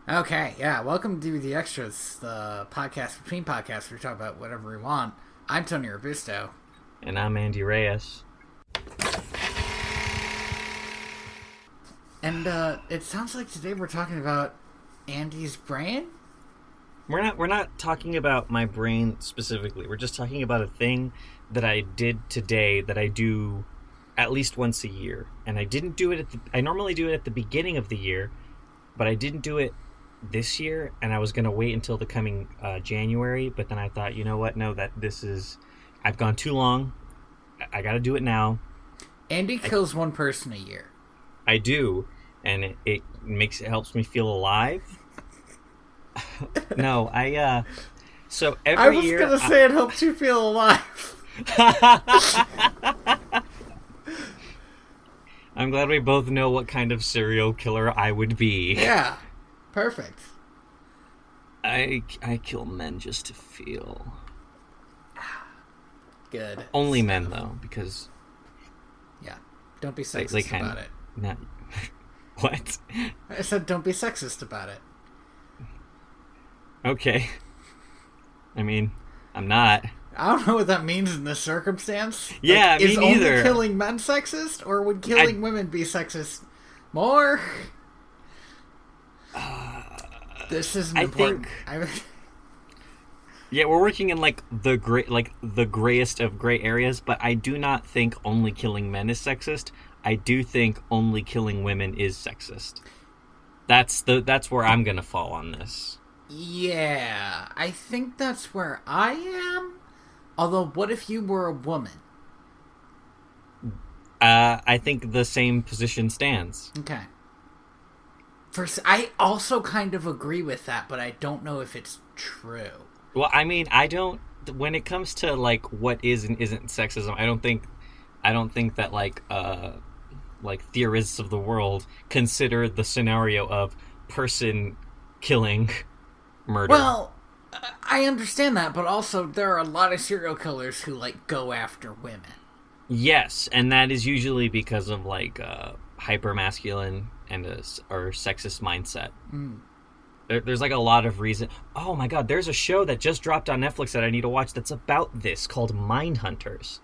Okay, yeah. Welcome to The Extras, the podcast between podcasts where we talk about whatever we want. I'm Tony Robusto. And I'm Andy Reyes. And it sounds like today we're talking about Andy's brain? We're not talking about my brain specifically. We're just talking about a thing that I did today that I do at least once a year. And I didn't do it I normally do it at the beginning of the year, but I didn't do it this year, and I was going to wait until the coming January, but then I thought, you know what? No, I've gone too long. I got to do it now. Andy kills one person a year. I do, and it helps me feel alive. No, so every year... I was going to say it helps you feel alive. I'm glad we both know what kind of serial killer I would be. Yeah. Perfect. I kill men just to feel. Good. Only men, though, because... Yeah. Don't be sexist about it. Not... What? I said don't be sexist about it. Okay. I mean, I'm not. I don't know what that means in this circumstance. Yeah, me is neither. Only killing men sexist, or would killing women be sexist more? This isn't important. Yeah, we're working in the grayest of gray areas, but I do not think only killing men is sexist. I do think only killing women is sexist. That's where I'm gonna fall on this. Yeah, I think that's where I am. Although, what if you were a woman? I think the same position stands. Okay. I also kind of agree with that, but I don't know if it's true. Well, I mean, I don't. When it comes to what is and isn't sexism, I don't think that theorists of the world consider the scenario of person killing murder. Well, I understand that, but also there are a lot of serial killers who go after women. Yes, and that is usually because of hyper-masculine or sexist mindset. There's a lot of reason. Oh my god, there's a show that just dropped on Netflix that I need to watch that's about this, called Mindhunters.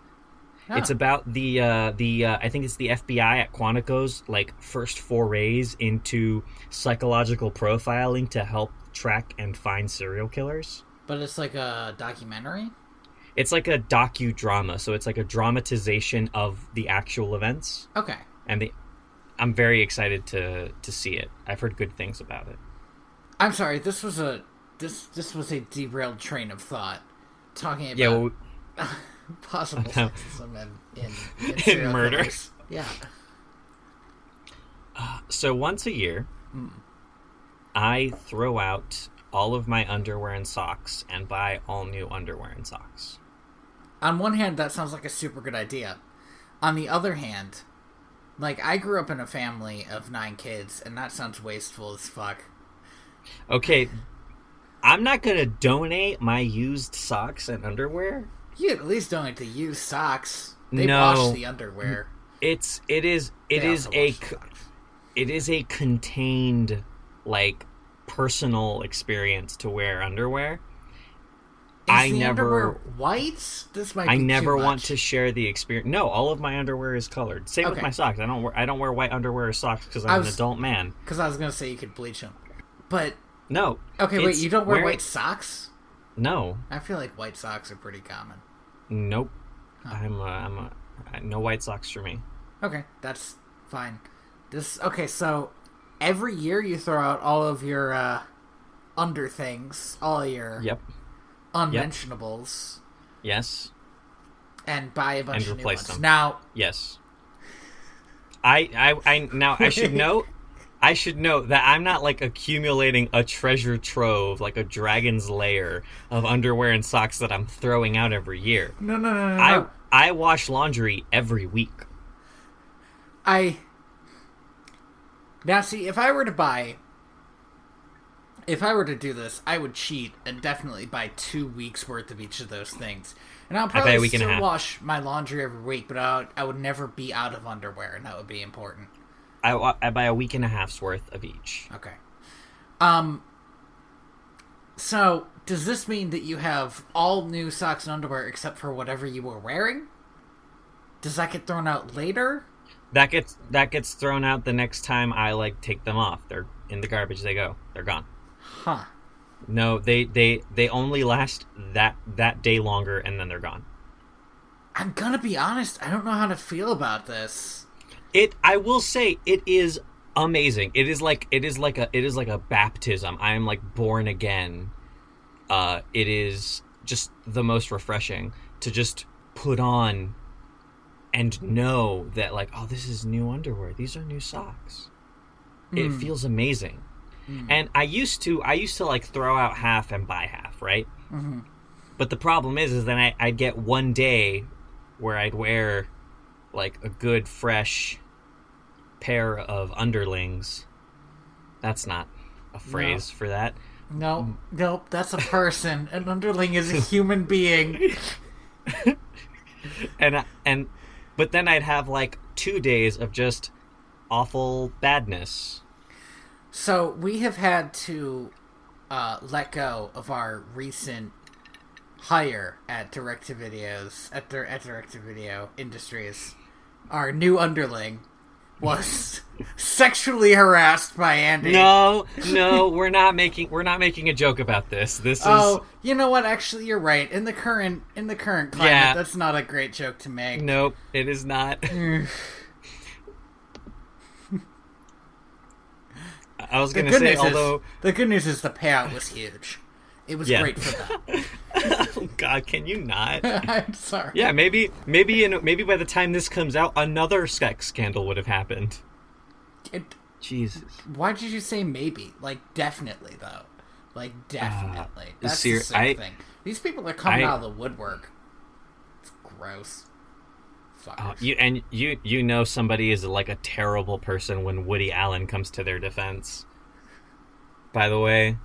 Oh. It's about the I think it's the FBI at Quantico's first forays into psychological profiling to help track and find serial killers. But it's like a documentary? It's like a docudrama, so it's like a dramatization of the actual events. Okay. And I'm very excited to see it. I've heard good things about it. I'm sorry, this was a derailed train of thought. Talking about possible sexism in murder. Killers. Yeah. So once a year, I throw out all of my underwear and socks and buy all new underwear and socks. On one hand, that sounds like a super good idea. On the other hand, I grew up in a family of 9 kids, and that sounds wasteful as fuck. Okay, I'm not gonna donate my used socks and underwear. You at least donate the used socks. They wash the underwear. It is a contained personal experience to wear underwear. Underwear white? This might be I never too much. want to share the experience. No, all of my underwear is colored. Same with my socks. I don't wear white underwear or socks because I'm an adult man. Because I was gonna say you could bleach them, but no. Okay, wait. You don't wear white socks? No. I feel like white socks are pretty common. Nope. Huh. No white socks for me. Okay, that's fine. So every year you throw out all of your under things, all of your unmentionables. Yes. And buy a bunch of new ones. Them. Now, yes. I should note that I'm not accumulating a treasure trove like a dragon's lair of underwear and socks that I'm throwing out every year. No. I wash laundry every week. Now see, if I were to do this, I would cheat and definitely buy 2 weeks worth of each of those things. And I'll probably still wash my laundry every week, but I would never be out of underwear, and that would be important. I buy a week and a half's worth of each. Okay. Um. So, does this mean that you have all new socks and underwear except for whatever you were wearing? Does that get thrown out later? That gets thrown out the next time I take them off. They're in the garbage. They go. They're gone. Huh. No, they only last that day longer, and then they're gone. I'm gonna be honest. I don't know how to feel about this. I will say it is amazing. It is like a baptism. I am born again. It is just the most refreshing to just put on and know that oh, this is new underwear. These are new socks. It feels amazing. And I used to throw out half and buy half, right? Mm-hmm. But the problem is then I'd get one day where I'd wear a good fresh pair of underlings. That's not a phrase for that. No, nope, that's a person. An underling is a human being. But then I'd have 2 days of just awful badness. So we have had to let go of our recent hire at Direct-to-Video Industries. Our new underling was sexually harassed by Andy. No, we're not making a joke about this. Oh, you know what? Actually, you're right. In the current climate, that's not a great joke to make. Nope, it is not. I was going to say, although the good news is the payout was huge. It was great for them. Oh God, can you not? I'm sorry. Yeah, maybe by the time this comes out, another sex scandal would have happened. Jesus. Why did you say maybe? Definitely though. Definitely. That's the thing. These people are coming out of the woodwork. It's gross. You know somebody is a terrible person when Woody Allen comes to their defense. By the way,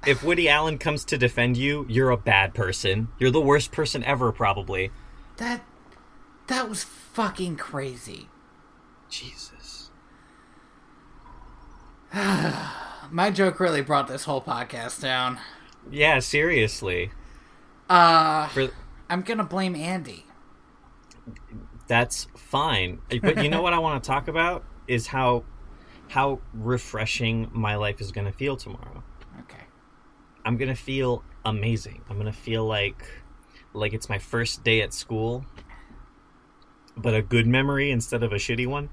if Woody Allen comes to defend you, you're a bad person. You're the worst person ever, probably. That was fucking crazy. Jesus. My joke really brought this whole podcast down. Yeah, seriously. I'm gonna blame Andy. That's fine. But you know what I want to talk about is how refreshing my life is going to feel tomorrow. Okay. I'm going to feel amazing. I'm going to feel like it's my first day at school, but a good memory instead of a shitty one.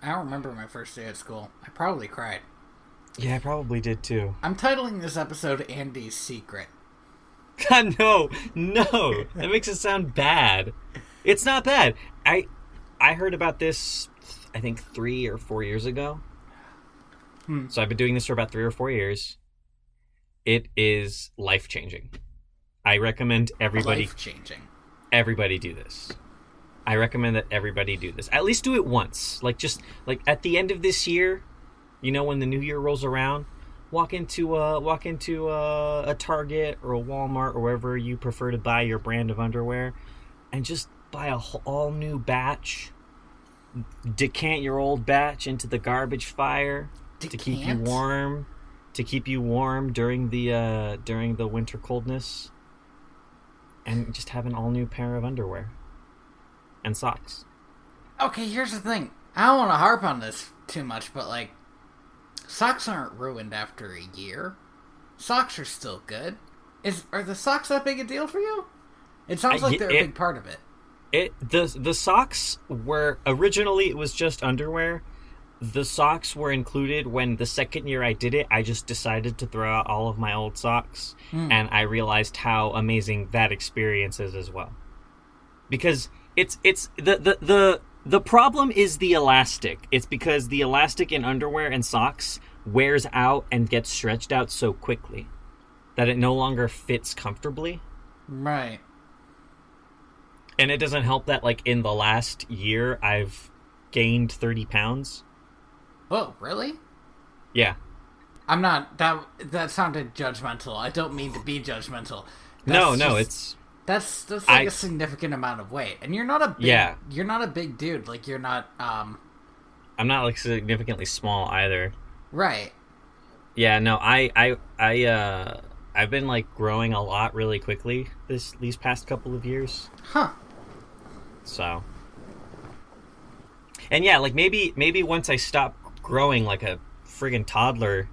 I don't remember my first day at school. I probably cried. Yeah, I probably did too. I'm titling this episode Andy's Secret. God, no. That makes it sound bad. It's not bad. I heard about this, I think 3 or 4 years ago. So I've been doing this for about 3 or 4 years. It is life-changing. I recommend everybody... Life-changing. Everybody do this. I recommend that everybody do this. At least do it once. Just at the end of this year, when the new year rolls around, walk into a Target or a Walmart or wherever you prefer to buy your brand of underwear, and just buy a all new batch. Decant your old batch into the garbage fire to keep you warm. To keep you warm during the winter coldness, and just have an all new pair of underwear and socks. Okay, here's the thing. I don't want to harp on this too much, but socks aren't ruined after a year. Socks are still good. Are the socks that big a deal for you? It sounds like they're a big part of it. The socks were originally, it was just underwear. The socks were included when the second year I did it. I just decided to throw out all of my old socks, and I realized how amazing that experience is as well. Because it's the problem is the elastic. It's because the elastic in underwear and socks wears out and gets stretched out so quickly that it no longer fits comfortably. Right. And it doesn't help that in the last year I've gained 30 pounds. Oh, really? Yeah. I'm not... That sounded judgmental. I don't mean to be judgmental. That's a significant amount of weight. And you're not a big... Yeah. You're not a big dude. You're not... I'm not, significantly small either. Right. Yeah, no, I've been like growing a lot really quickly these past couple of years. Huh. So, and yeah, like maybe once I stop growing like a friggin' toddler,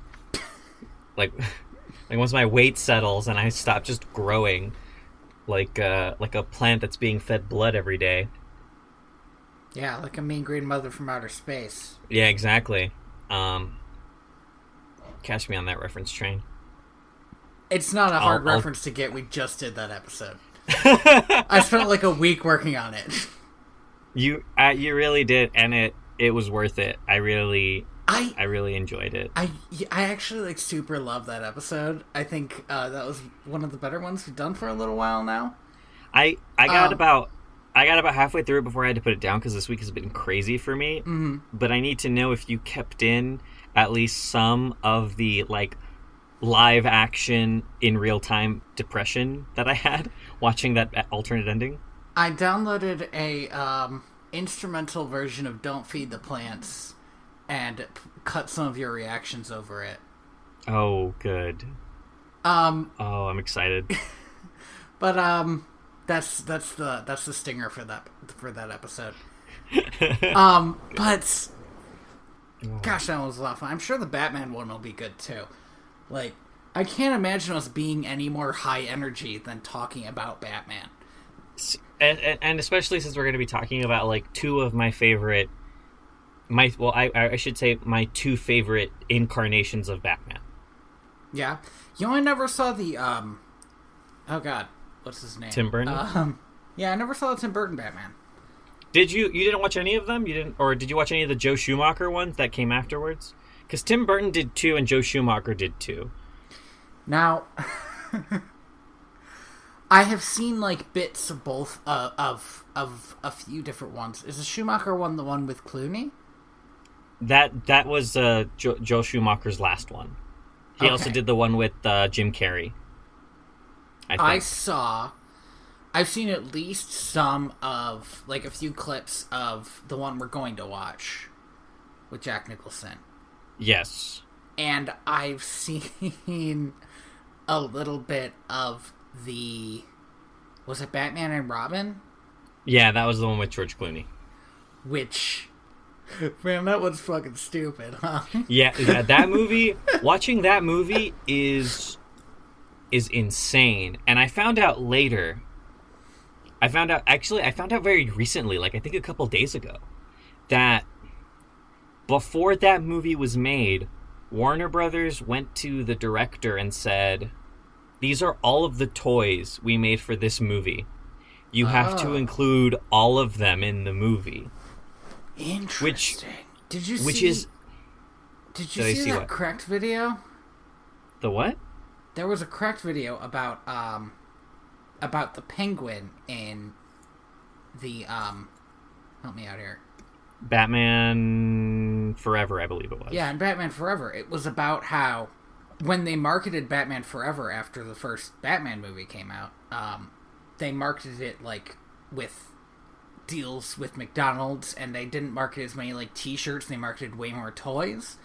like once my weight settles and I stop just growing like a plant that's being fed blood every day. Yeah, like a mean green mother from outer space. Yeah, exactly. Catch me on that reference train. It's not a hard reference to get. We just did that episode. I spent like a week working on it. You really did, and it was worth it. I really enjoyed it. I actually like super love that episode. I think that was one of the better ones we've done for a little while now. I got about halfway through it before I had to put it down because this week has been crazy for me. Mm-hmm. But I need to know if you kept in at least some of the like live action in real time depression that I had watching that alternate ending. I downloaded a instrumental version of "Don't Feed the Plants" and cut some of your reactions over it. Oh, good. Oh, I'm excited. But that's the stinger for that episode. But gosh, that was a lot of fun. I'm sure the Batman one will be good too. Like, I can't imagine us being any more high energy than talking about Batman. And especially since we're going to be talking about like two of my favorite, I should say my two favorite incarnations of Batman. Yeah, you know, I never saw the oh god, what's his name? Tim Burton. Yeah, I never saw the Tim Burton Batman. Did you? You didn't watch any of them? You didn't, or did you watch any of the Joe Schumacher ones that came afterwards? Because Tim Burton did 2 and Joe Schumacher did 2. Now, I have seen like bits of both of a few different ones. Is the Schumacher one the one with Clooney? That was Joe Schumacher's last one. He also did the one with Jim Carrey. I think. I've seen at least some of, like, a few clips of the one we're going to watch with Jack Nicholson. Yes. And I've seen a little bit of was it Batman and Robin? Yeah, that was the one with George Clooney. Which, man, that was fucking stupid, huh? Yeah, that movie, watching that movie is insane. And I found out later... I found out very recently, like I think a couple days ago, that before that movie was made, Warner Brothers went to the director and said, "These are all of the toys we made for this movie. You have to include all of them in the movie." Interesting. Did you see that Cracked video? The what? There was a Cracked video about the Penguin in the help me out here. Batman Forever, I believe it was. Yeah, in Batman Forever. It was about how when they marketed Batman Forever after the first Batman movie came out, they marketed it like with deals with McDonald's, and they didn't market as many like t-shirts, they marketed way more toys.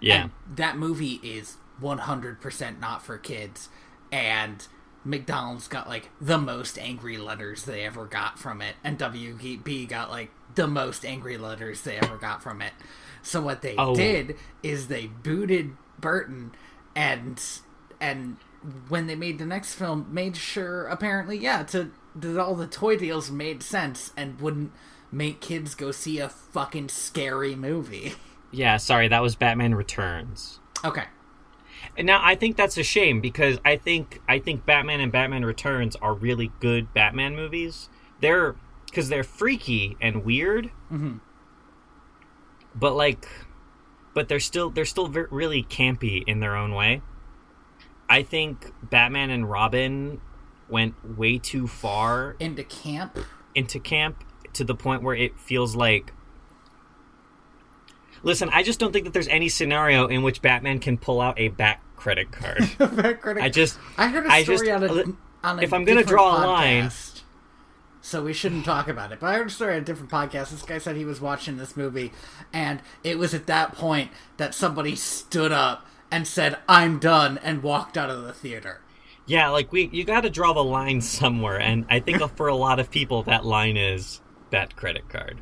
Yeah. And that movie is 100% not for kids, and McDonald's got like the most angry letters they ever got from it, and WB got like the most angry letters they ever got from it. So what they did is they booted Burton, and when they made the next film, made sure apparently that all the toy deals made sense and wouldn't make kids go see a fucking scary movie. Yeah, sorry, that was Batman Returns. Okay. Now, I think that's a shame, because I think Batman and Batman Returns are really good Batman movies. Because they're freaky and weird, but they're still really campy in their own way. I think Batman and Robin went way too far into camp to the point where it feels like... Listen, I just don't think that there's any scenario in which Batman can pull out a Bat credit card. I heard a story on a if I'm going to draw a line... so we shouldn't talk about it. But I heard a story on a different podcast. This guy said he was watching this movie, and it was at that point that somebody stood up and said, "I'm done," and walked out of the theater. Yeah, like, you got to draw the line somewhere, and I think for a lot of people, that line is that credit card.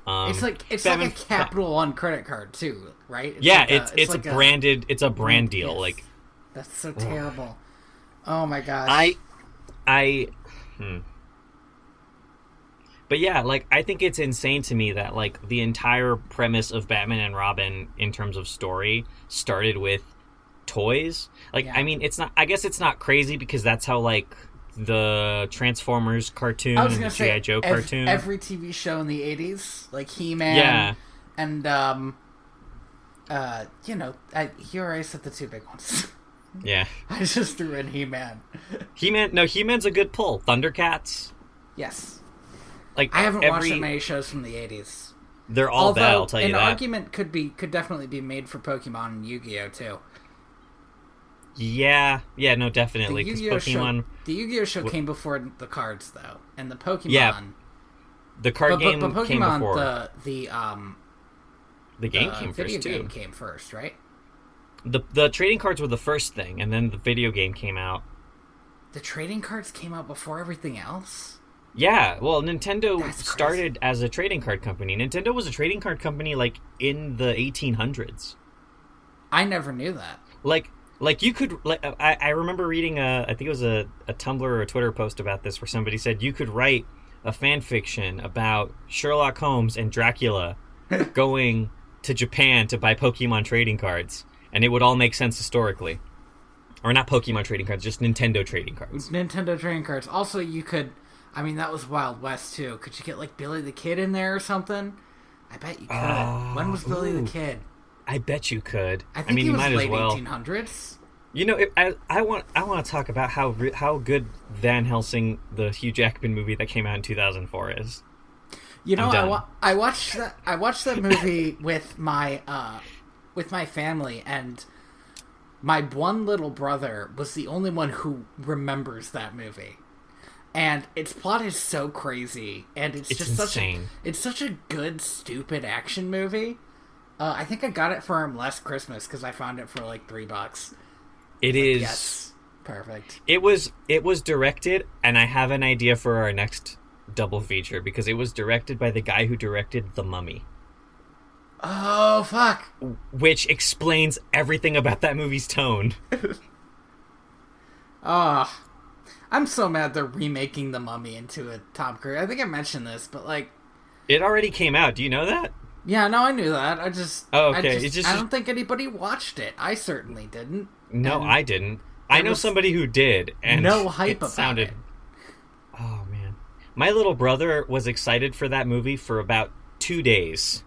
It's like a Capital One credit card too, right? It's like a brand deal. Yes. Like, that's so terrible. Oh my gosh. But yeah, like, I think it's insane to me that, like, the entire premise of Batman and Robin in terms of story started with toys. Like, I mean, I guess it's not crazy because that's how, like, the Transformers cartoon and the G.I. Joe cartoon. Every TV show in the 80s, like He-Man and, you already said the two big ones. Yeah. I just threw in He-Man. He-Man's a good pull. Thundercats. Yes. Like, I haven't watched that many shows from the 80s. They're all bad, I'll tell you that. An argument could definitely be made for Pokemon and Yu-Gi-Oh! Too. Yeah, no, definitely. The Yu-Gi-Oh! Show came before the cards, though, and the Pokemon. Yeah, the card game Pokemon, came before. The game came video first too. Game came first, right? The trading cards were the first thing, and then the video game came out. The trading cards came out before everything else? Yeah, well, Nintendo started as a trading card company. Nintendo was a trading card company, like, in the 1800s. I never knew that. Like, you could, like, I remember reading I think it was a Tumblr or a Twitter post about this where somebody said you could write a fan fiction about Sherlock Holmes and Dracula going to Japan to buy Pokemon trading cards, and it would all make sense historically. Or not Pokemon trading cards, just Nintendo trading cards. Nintendo trading cards. Also, you could, I mean, that was Wild West, too. Could you get, like, Billy the Kid in there or something? I bet you could. When was Billy the Kid? I bet you could. I mean, he was might late as well. 1800s. You know, I want to talk about how good Van Helsing, the Hugh Jackman movie that came out in 2004, is. You know, I watched that movie with my family, and my one little brother was the only one who remembers that movie. And its plot is so crazy, and it's just insane. It's such a good, stupid action movie. I think I got it for him last Christmas because I found it for like $3. It is. Yes, perfect. It was directed, and I have an idea for our next double feature because it was directed by the guy who directed The Mummy. Oh fuck! Which explains everything about that movie's tone. I'm so mad they're remaking The Mummy into a Tom Cruise. I think I mentioned this, but like, it already came out. Do you know that? Yeah, no, I knew that. I don't think anybody watched it. I certainly didn't. No, I didn't. I know somebody who did, and no hype about it. Oh man, my little brother was excited for that movie for about 2 days,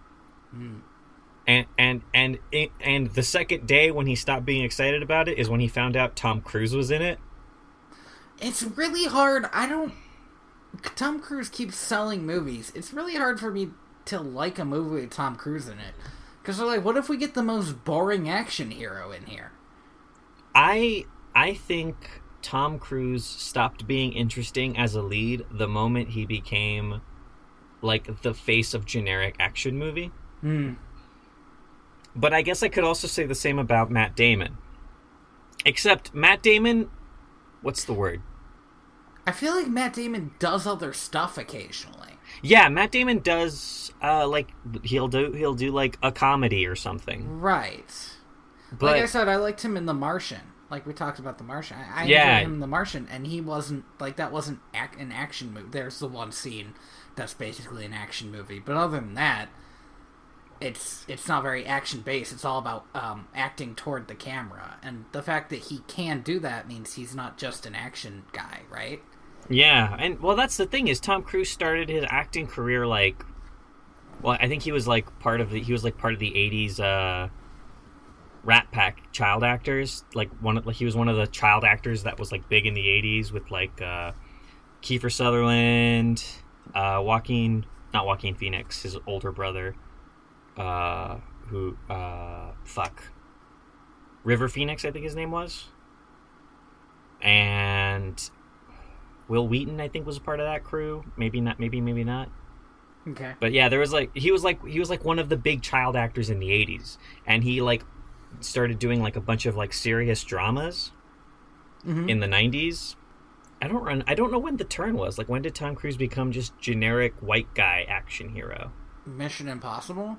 and the second day when he stopped being excited about it is when he found out Tom Cruise was in it. It's really hard. Tom Cruise keeps selling movies. It's really hard for me to like a movie with Tom Cruise in it. Because they're like, what if we get the most boring action hero in here? I think Tom Cruise stopped being interesting as a lead the moment he became, like, the face of generic action movie. But I guess I could also say the same about Matt Damon. Except Matt Damon, what's the word? I feel like Matt Damon does other stuff occasionally. Yeah, Matt Damon does, like, he'll do like a comedy or something. Right. But, like I said, I liked him in The Martian. Like we talked about The Martian. I enjoyed him in The Martian, and he wasn't, like, that wasn't an action movie. There's the one scene that's basically an action movie. But other than that, it's not very action-based. It's all about acting toward the camera. And the fact that he can do that means he's not just an action guy, right? Yeah, and well, that's the thing is Tom Cruise started his acting career I think he was part of the 80s Rat Pack child actors. He was one of the child actors that was like big in the 80s with like Kiefer Sutherland, not Joaquin Phoenix, his older brother, River Phoenix, I think his name was, and Will Wheaton, I think, was a part of that crew. Maybe not. Maybe not. Okay. But yeah, there was like he was like one of the big child actors in the '80s, and he like started doing like a bunch of like serious dramas in the '90s. I don't know when the turn was. Like, when did Tom Cruise become just generic white guy action hero? Mission Impossible.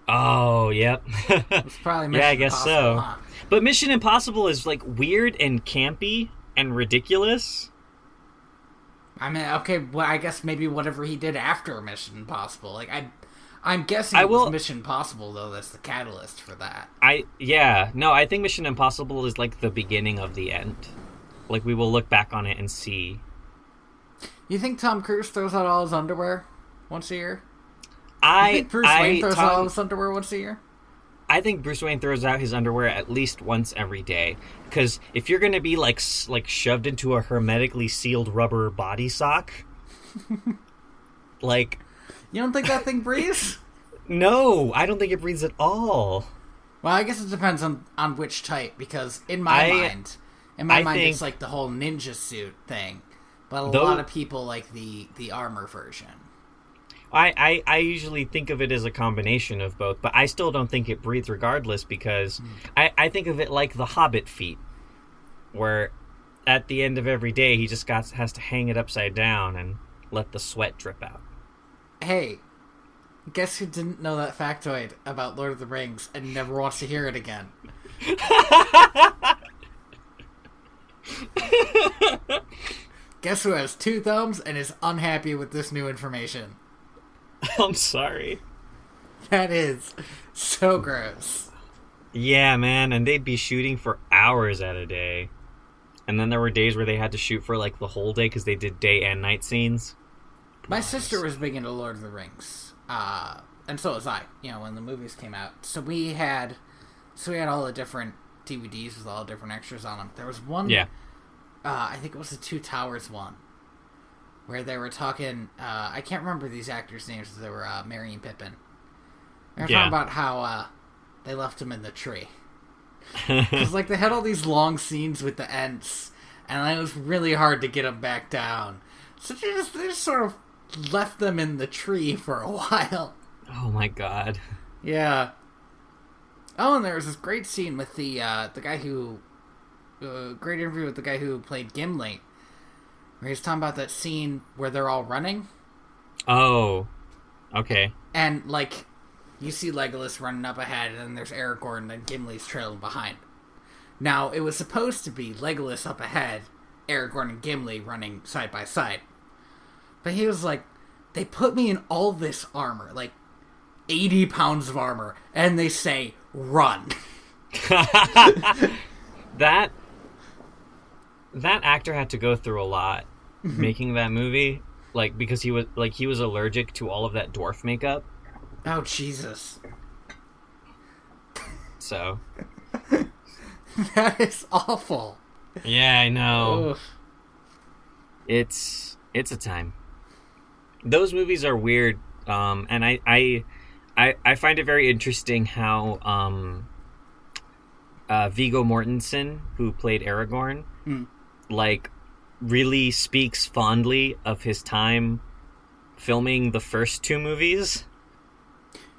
Oh, yep. It's probably Mission yeah, I guess Impossible, so. huh? But Mission Impossible is like weird and campy and ridiculous. I mean, okay, well, I guess maybe whatever he did after Mission Impossible. Like, I'm guessing it was Mission Impossible, though, that's the catalyst for that. I think Mission Impossible is like the beginning of the end. Like, we will look back on it and see. You think Tom Cruise throws out all his underwear once a year? You think Bruce Wayne throws out all his underwear once a year? I think Bruce Wayne throws out his underwear at least once every day. Because if you're going to be like shoved into a hermetically sealed rubber body sock, like... You don't think that thing breathes? No, I don't think it breathes at all. Well, I guess it depends on which type, because in my mind, it's like the whole ninja suit thing. But a lot of people like the armor version. I usually think of it as a combination of both, but I still don't think it breathes regardless, because I think of it like the Hobbit feat, where at the end of every day he just has to hang it upside down and let the sweat drip out. Hey, guess who didn't know that factoid about Lord of the Rings and never wants to hear it again? Guess who has 2 thumbs and is unhappy with this new information? I'm sorry. That is so gross. Yeah, man, and they'd be shooting for hours at a day. And then there were days where they had to shoot for like the whole day because they did day and night scenes. My sister was big into Lord of the Rings. And so was I, when the movies came out. So we had all the different DVDs with all the different extras on them. There was one, I think it was the Two Towers one, where they were talking, I can't remember these actors' names, they were Merry and Pippin. They were talking about how they left him in the tree. Because like, they had all these long scenes with the Ents, and it was really hard to get them back down. So they just sort of left them in the tree for a while. Oh my god. Yeah. Oh, and there was this great scene with the guy who... great interview with the guy who played Gimli, where he's talking about that scene where they're all running. Oh. Okay. And, like, you see Legolas running up ahead, and then there's Aragorn, and Gimli's trailing behind. Now, it was supposed to be Legolas up ahead, Aragorn and Gimli running side by side. But he was like, they put me in all this armor, like 80 pounds of armor, and they say, run. That actor had to go through a lot making that movie, like, because he was allergic to all of that dwarf makeup. Oh, Jesus. So. That is awful. Yeah, I know. Oof. It's a time. Those movies are weird, and I find it very interesting how Viggo Mortensen, who played Aragorn, like, really speaks fondly of his time filming the first 2 movies.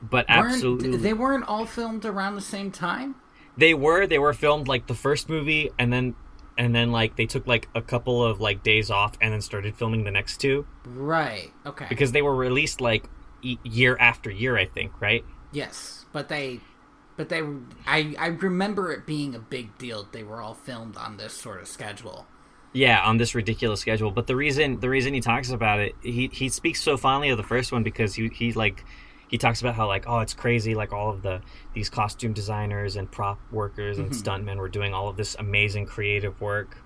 But absolutely, they weren't all filmed around the same time? They were filmed like the first movie, and then like they took like a couple of like days off and then started filming the next 2. Right. Okay. Because they were released like year after year, I think, right? Yes, but I remember it being a big deal. They were all filmed on this sort of schedule. Yeah, on this ridiculous schedule. But the reason he talks about it, he speaks so fondly of the first one because he talks about how, like, oh, it's crazy, like, all of these costume designers and prop workers and stuntmen were doing all of this amazing creative work.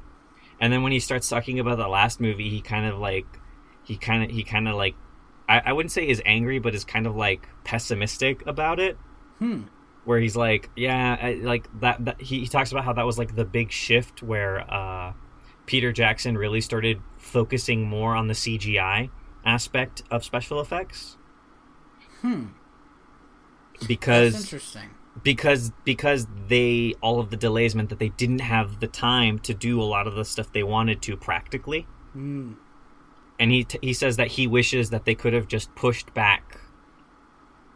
And then when he starts talking about the last movie, he kind of I wouldn't say is angry, but is kind of like pessimistic about it. Where he's like, yeah, like that he talks about how that was like the big shift where Peter Jackson really started focusing more on the CGI aspect of special effects. Because that's interesting. Because all of the delays meant that they didn't have the time to do a lot of the stuff they wanted to practically. Mm. And he says that he wishes that they could have just pushed back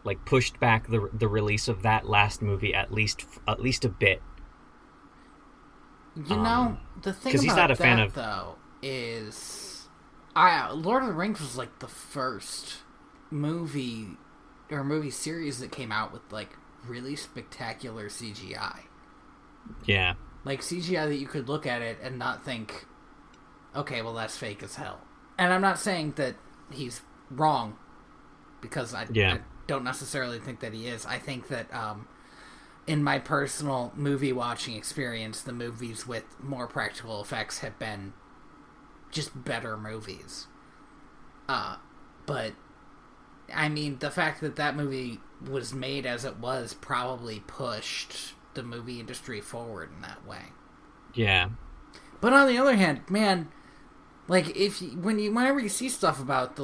the release of that last movie at least a bit. You know, the thing about he's not a fan of, though, is Lord of the Rings was like the first movie series that came out with like really spectacular CGI. Yeah. Like CGI that you could look at it and not think, okay, well that's fake as hell. And I'm not saying that he's wrong, because I don't necessarily think that he is. I think that in my personal movie watching experience, the movies with more practical effects have been just better movies. But I mean, the fact that that movie was made as it was probably pushed the movie industry forward in that way. Yeah. But on the other hand, man, like whenever you see stuff about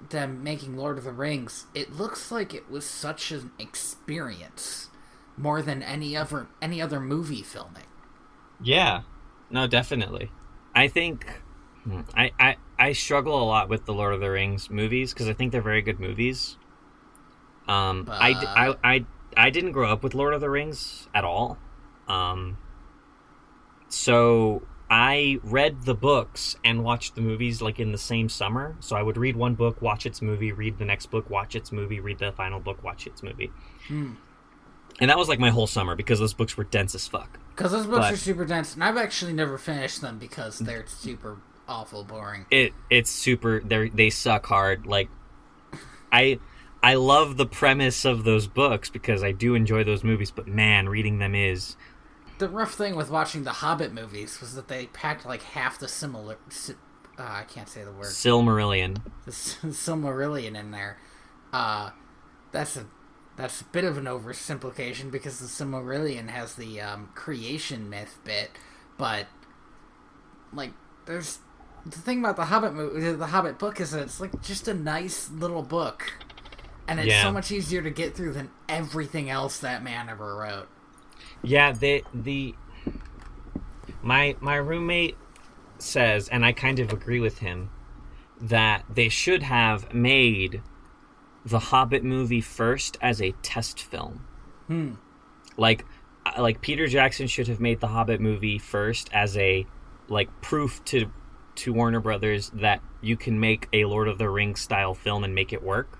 them making Lord of the Rings, it looks like it was such an experience more than any other movie filming. Yeah. No, definitely. I think I struggle a lot with the Lord of the Rings movies because I think they're very good movies. I didn't grow up with Lord of the Rings at all. So I read the books and watched the movies like in the same summer. So I would read one book, watch its movie, read the next book, watch its movie, read the final book, watch its movie. And that was like my whole summer because those books were dense as fuck. Because those books are super dense, and I've actually never finished them because they're super awful boring. It's super. They suck hard. Like I love the premise of those books because I do enjoy those movies, but man, reading them is. The rough thing with watching the Hobbit movies was that they packed like half the I can't say the word. Silmarillion. The Silmarillion in there. That's a bit of an oversimplification because the Silmarillion has the creation myth bit, but like there's the thing about the Hobbit book is that it's like just a nice little book, and it's so much easier to get through than everything else that man ever wrote. Yeah, my roommate says, and I kind of agree with him, that they should have made the Hobbit movie first as a test film. Like Peter Jackson should have made the Hobbit movie first as a proof to Warner Brothers that you can make a Lord of the Rings style film and make it work.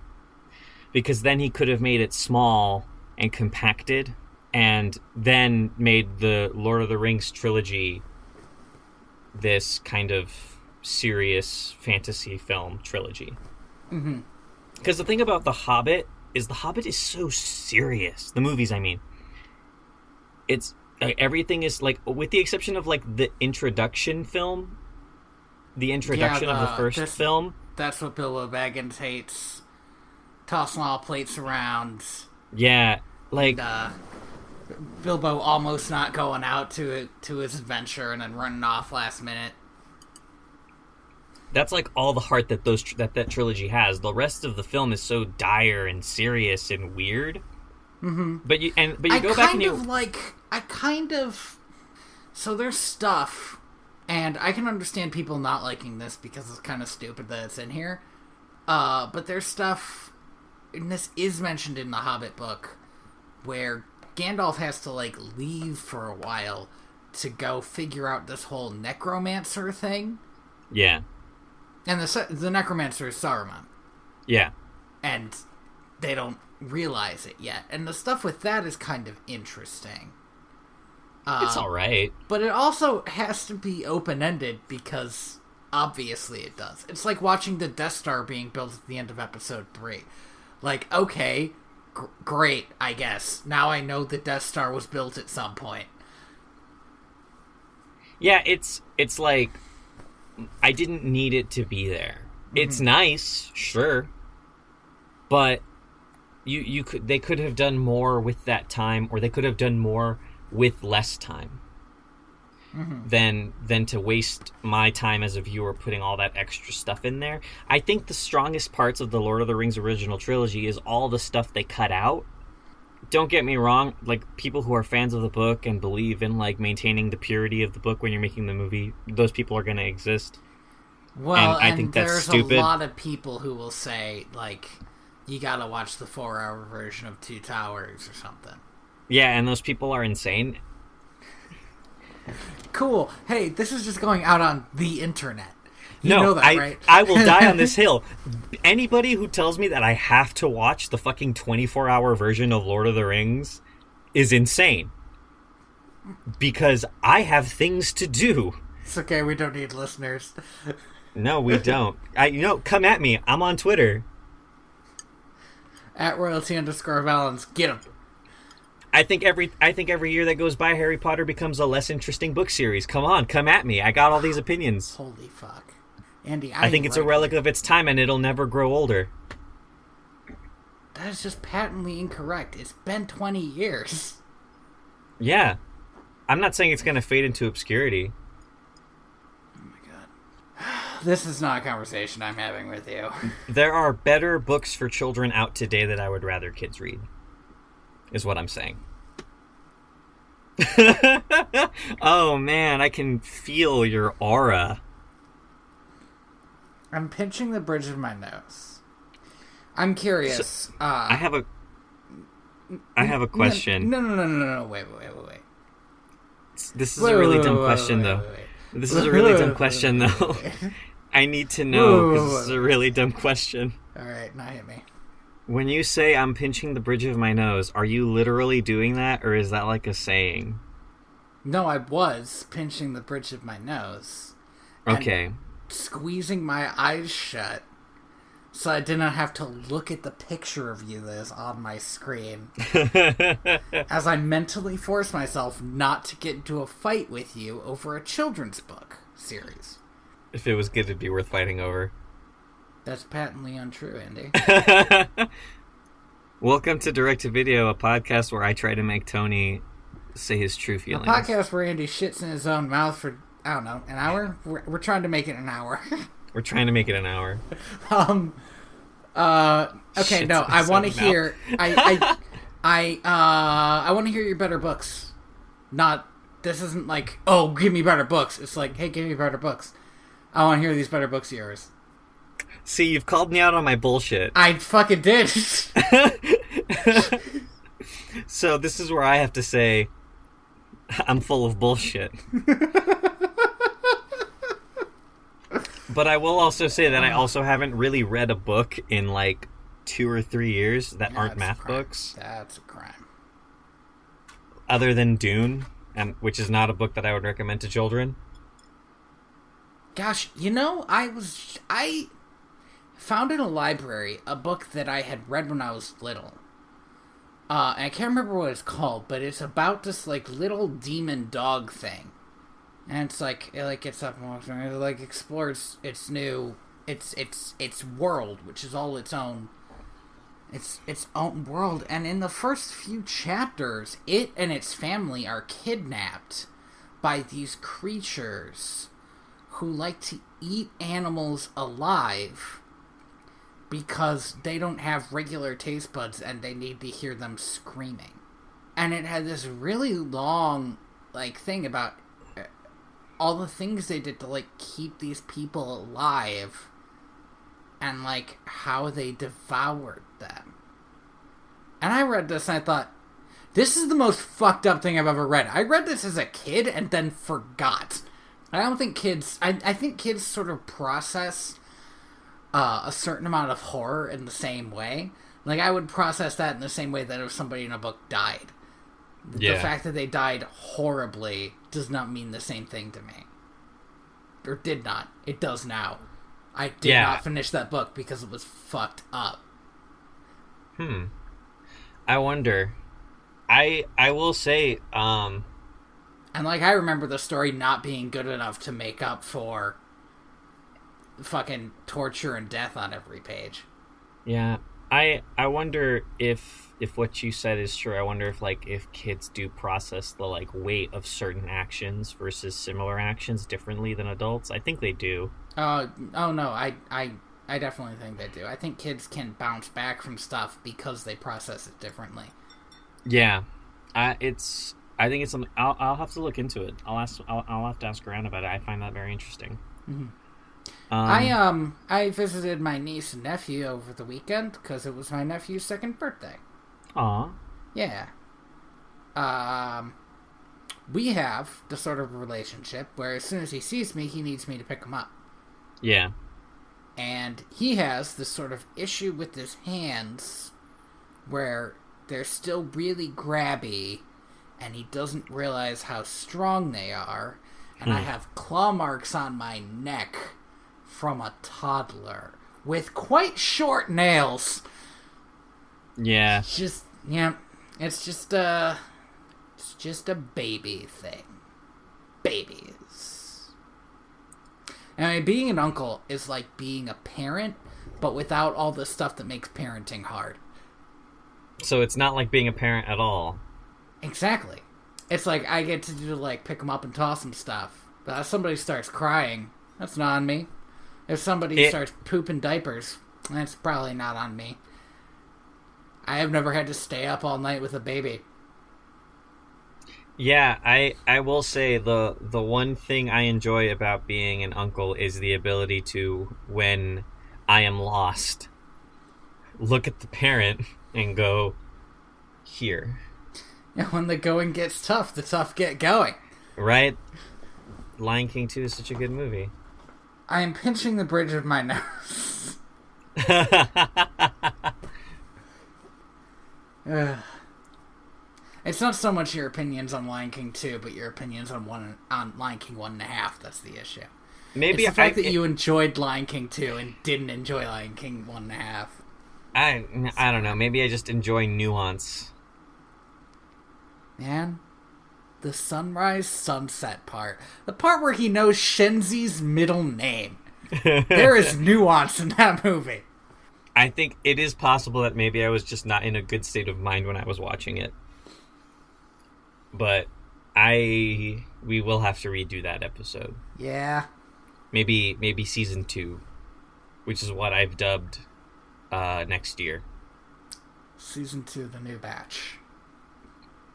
Because then he could have made it small and compacted and then made the Lord of the Rings trilogy this kind of serious fantasy film trilogy. Because the thing about The Hobbit is so serious. The movies, I mean. It's everything is like, with the exception of like the introduction film, of the first film. That's what Bilbo Baggins hates. Tossing all plates around. Yeah, like Bilbo almost not going out to his adventure and then running off last minute. That's like all the heart that that trilogy has. The rest of the film is so dire and serious and weird. But you go back and so there's stuff, and I can understand people not liking this because it's kind of stupid that it's in here. But there's stuff, and this is mentioned in the Hobbit book, where Gandalf has to leave for a while to go figure out this whole necromancer thing. Yeah. And the necromancer is Saruman. Yeah. And they don't realize it yet. And the stuff with that is kind of interesting. It's alright. But it also has to be open-ended because obviously it does. It's like watching the Death Star being built at the end of Episode 3. Like, okay, great, I guess. Now I know the Death Star was built at some point. Yeah, it's like, I didn't need it to be there. It's nice, sure, but they could have done more with that time, or they could have done more with less time than to waste my time as a viewer putting all that extra stuff in there. I think the strongest parts of the Lord of the Rings original trilogy is all the stuff they cut out. Don't get me wrong, people who are fans of the book and believe in maintaining the purity of the book when you're making the movie, those people are going to exist. Well, and I think that's there's stupid. a lot of people who will say, like, you gotta watch the 4-hour version of Two Towers or something. Yeah, and those people are insane. Cool. Hey, this is just going out on the internet. You know that, right? I will die on this hill. Anybody who tells me that I have to watch the fucking 24-hour version of Lord of the Rings is insane. Because I have things to do. It's okay, we don't need listeners. No, we don't. Come at me. I'm on Twitter. At royalty_valens. Get him. I think every year that goes by, Harry Potter becomes a less interesting book series. Come on, come at me. I got all these opinions. Holy fuck. Andy, I think it's a relic of its time, and it'll never grow older. That is just patently incorrect. It's been 20 years. Yeah. I'm not saying it's going to fade into obscurity. This is not a conversation I'm having with you. There are better books for children out today that I would rather kids read, is what I'm saying. Oh, man, I can feel your aura. I'm pinching the bridge of my nose. I'm curious. So, I have a question. No, wait. This is a really dumb question, though. This is a really dumb question, though. I need to know, because this is a really dumb question. Alright, now hit me. When you say I'm pinching the bridge of my nose, are you literally doing that, or is that like a saying? No, I was pinching the bridge of my nose. Okay. Squeezing my eyes shut so I didn't have to look at the picture of you that is on my screen. As I mentally force myself not to get into a fight with you over a children's book series. If it was good, it'd be worth fighting over. That's patently untrue, Andy. Welcome to Direct to Video, a podcast where I try to make Tony say his true feelings. A podcast where Andy shits in his own mouth for, I don't know, an hour? We're trying to make it an hour. We're trying to make it an hour. Okay, no, I want to hear, I want to hear your better books. Not, this isn't like, oh, give me better books. It's like, hey, give me better books. I want to hear these better books of yours. See, you've called me out on my bullshit. I fucking did. So this is where I have to say, I'm full of bullshit. But I will also say that I also haven't really read a book in like 2 or 3 years that aren't math books. That's a crime. Other than Dune, which is not a book that I would recommend to children. Gosh, I found in a library a book that I had read when I was little. And I can't remember what it's called, but it's about this like little demon dog thing. And it's like it gets up and walks around, it like explores its world, which is all its own world. And in the first few chapters, it and its family are kidnapped by these creatures who like to eat animals alive because they don't have regular taste buds and they need to hear them screaming. And it had this really long like thing about all the things they did to like keep these people alive and like how they devoured them. And I read this and I thought, this is the most fucked up thing I've ever read. I read this as a kid and then forgot. I don't think kids... I think kids sort of process a certain amount of horror in the same way. Like, I would process that in the same way that if somebody in a book died. Yeah. The fact that they died horribly does not mean the same thing to me. Or did not. It does now. I did not finish that book because it was fucked up. I wonder. I will say... And, like, I remember the story not being good enough to make up for fucking torture and death on every page. Yeah. I wonder if what you said is true. I wonder if kids do process the, like, weight of certain actions versus similar actions differently than adults. I think they do. Oh, no. I definitely think they do. I think kids can bounce back from stuff because they process it differently. Yeah. I think it's something. I'll have to look into it. I'll have to ask around about it. I find that very interesting. Mm-hmm. I visited my niece and nephew over the weekend because it was my nephew's second birthday. Aw. Yeah. We have the sort of relationship where as soon as he sees me, he needs me to pick him up. Yeah. And he has this sort of issue with his hands where they're still really grabby and he doesn't realize how strong they are. And I have claw marks on my neck from a toddler with quite short nails. Yeah. It's just a baby thing. Babies. I mean, being an uncle is like being a parent, but without all the stuff that makes parenting hard. So it's not like being a parent at all. Exactly. It's like I get to do like pick them up and toss them stuff. But if somebody starts crying, that's not on me. If somebody starts pooping diapers, that's probably not on me. I have never had to stay up all night with a baby. Yeah, I will say the one thing I enjoy about being an uncle is the ability to, when I am lost, look at the parent and go, here. And when the going gets tough, the tough get going. Right? Lion King 2 is such a good movie. I am pinching the bridge of my nose. It's not so much your opinions on Lion King 2, but your opinions on Lion King 1.5 that's the issue. Maybe it's the fact that you enjoyed Lion King 2 and didn't enjoy Lion King 1.5. I don't know. Maybe I just enjoy nuance. Man, the sunrise sunset part. The part where he knows Shenzi's middle name. There is nuance in that movie. I think it is possible that maybe I was just not in a good state of mind when I was watching it. But we will have to redo that episode. Yeah. Maybe season 2, which is what I've dubbed next year. Season 2, the new batch.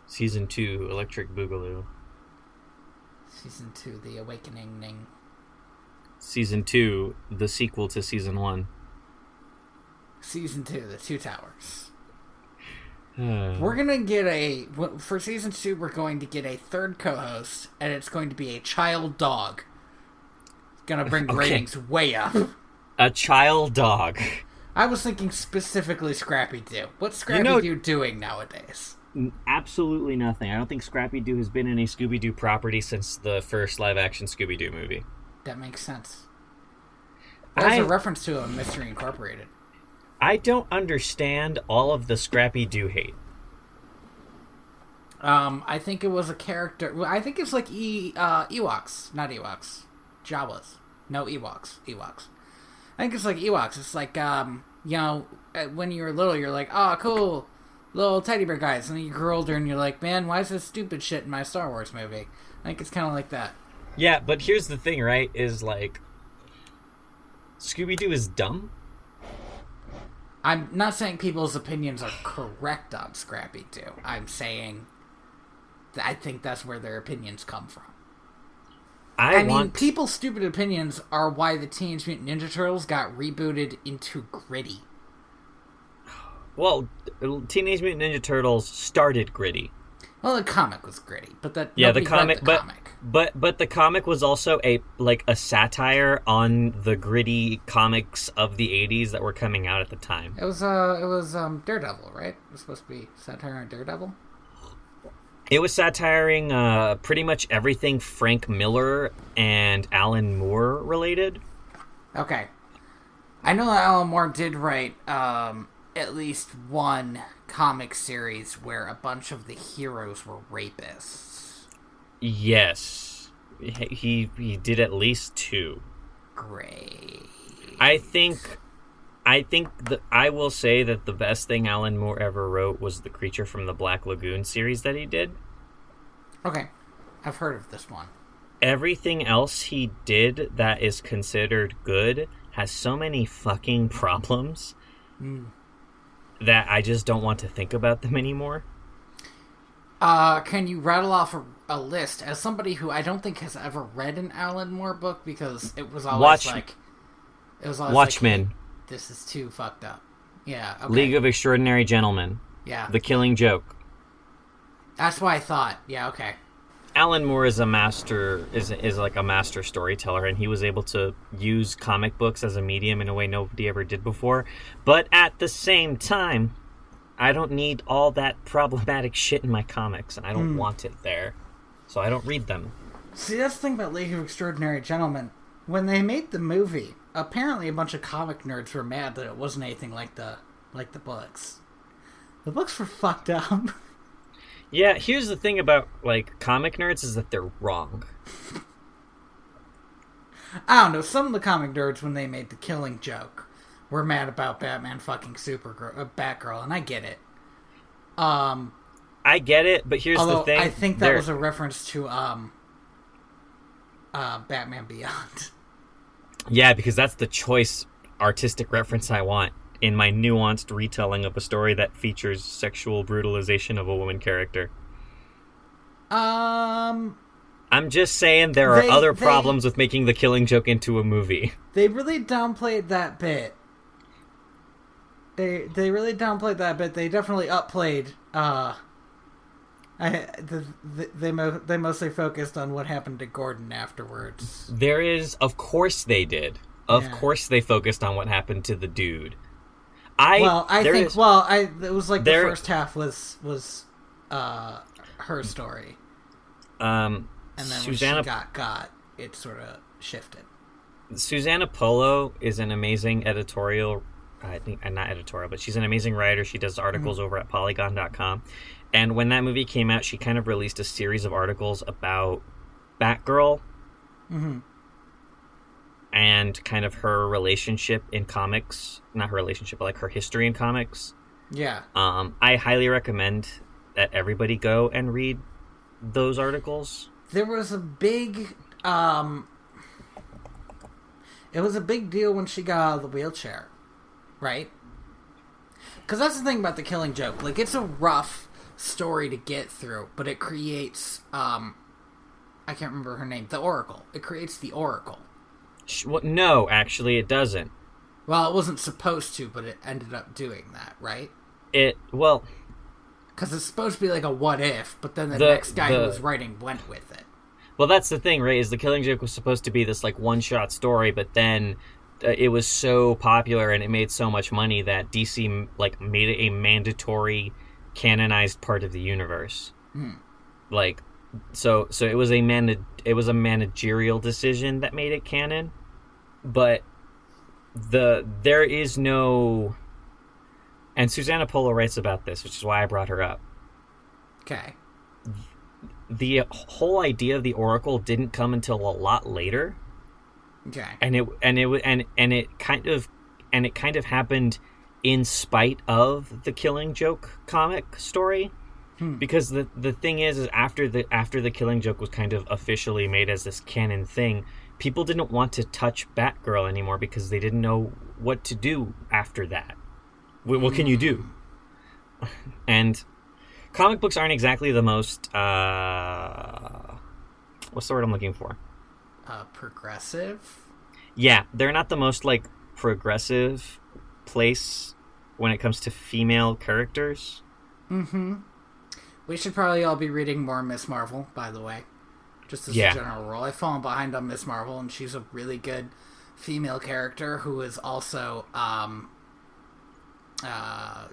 Season 2, Electric Boogaloo. Season 2, the awakening. Season 2, the sequel to Season 1. Season 2, the Two Towers. We're gonna get for Season 2, we're going to get a third co-host, and it's going to be a child dog. It's gonna bring ratings way up. A child dog. I was thinking specifically Scrappy-Doo. What's Scrappy-Doo doing nowadays? Absolutely nothing. I don't think Scrappy-Doo has been in a Scooby-Doo property since the first live-action Scooby-Doo movie. That makes sense. There's a reference to a Mystery Incorporated. I don't understand all of the Scrappy-Doo hate. I think it was a character... I think it's like Ewoks. Not Ewoks. Jawas. No, Ewoks. I think it's like Ewoks. It's like, when you were little, you're like, oh, cool, little teddy bear guys. And then you grow older and you're like, man, why is this stupid shit in my Star Wars movie? I think it's kind of like that. Yeah, but here's the thing, right? Is like, Scooby-Doo is dumb. I'm not saying people's opinions are correct on Scrappy-Doo. I'm saying that I think that's where their opinions come from. I mean, people's stupid opinions are why the Teenage Mutant Ninja Turtles got rebooted into Gritty. Well, Teenage Mutant Ninja Turtles started Gritty. Well, the comic was Gritty, but the comic. But the comic was also a satire on the gritty comics of the 80s that were coming out at the time. It was Daredevil, right? It was supposed to be satire on Daredevil. It was satiring pretty much everything Frank Miller and Alan Moore related. Okay. I know that Alan Moore did write at least one comic series where a bunch of the heroes were rapists. Yes. He did at least 2. Great. I will say that the best thing Alan Moore ever wrote was the Creature from the Black Lagoon series that he did. Okay. I've heard of this one. Everything else he did that is considered good has so many fucking problems that I just don't want to think about them anymore. Can you rattle off a list as somebody who I don't think has ever read an Alan Moore book because it was always Watchmen. Hey, this is too fucked up. Yeah. Okay. League of Extraordinary Gentlemen. Yeah. The Killing Joke. That's what I thought. Yeah. Okay. Alan Moore is a master, is like a master storyteller, and he was able to use comic books as a medium in a way nobody ever did before. But at the same time, I don't need all that problematic shit in my comics, and I don't want it there, so I don't read them. See, that's the thing about League of Extraordinary Gentlemen. When they made the movie, apparently a bunch of comic nerds were mad that it wasn't anything like the books. The books were fucked up. Yeah, here's the thing about, like, comic nerds is that they're wrong. I don't know, some of the comic nerds, when they made The Killing Joke, were mad about Batman fucking Batgirl, and I get it. I get it, but here's the thing. I think that was a reference to Batman Beyond. Yeah, because that's the choice artistic reference I want in my nuanced retelling of a story that features sexual brutalization of a woman character. I'm just saying there are other problems with making The Killing Joke into a movie. They really downplayed that bit. They really downplayed that bit. They definitely upplayed. They mostly focused on what happened to Gordon afterwards. Of course they did. Of course they focused on what happened to the dude. It was like the first half was her story. And then Susanna, when she got, it sort of shifted. Susanna Polo is an amazing editorial, I think, not editorial, but she's an amazing writer. She does articles over at Polygon.com. And when that movie came out, she kind of released a series of articles about Batgirl. Mm-hmm. And kind of her relationship in comics. Not her relationship, but like her history in comics. Yeah. I highly recommend that everybody go and read those articles. There was a big... it was a big deal when she got out of the wheelchair. Right? Because that's the thing about The Killing Joke. Like, it's a rough story to get through, but it creates... I can't remember her name. The Oracle. It creates the Oracle. No, actually, it doesn't. Well, it wasn't supposed to, but it ended up doing that, right? Because it's supposed to be like a what if, but then the next guy who was writing went with it. Well, that's the thing, right? Is The Killing Joke was supposed to be this like one-shot story, but then it was so popular and it made so much money that DC like made it a mandatory canonized part of the universe. Like, so it was a managerial decision that made it canon. But there is no... And Susanna Polo writes about this, which is why I brought her up. Okay. The whole idea of the Oracle didn't come until a lot later. Okay. And it kind of happened in spite of the Killing Joke comic story. Because the thing is after the Killing Joke was kind of officially made as this canon thing, people didn't want to touch Batgirl anymore because they didn't know what to do after that. What can you do? And comic books aren't exactly the most what's the word I'm looking for? Progressive? Yeah, they're not the most like progressive place when it comes to female characters. Mm-hmm. We should probably all be reading more Miss Marvel, by the way. Just as a general rule. I've fallen behind on Miss Marvel, and she's a really good female character who is also,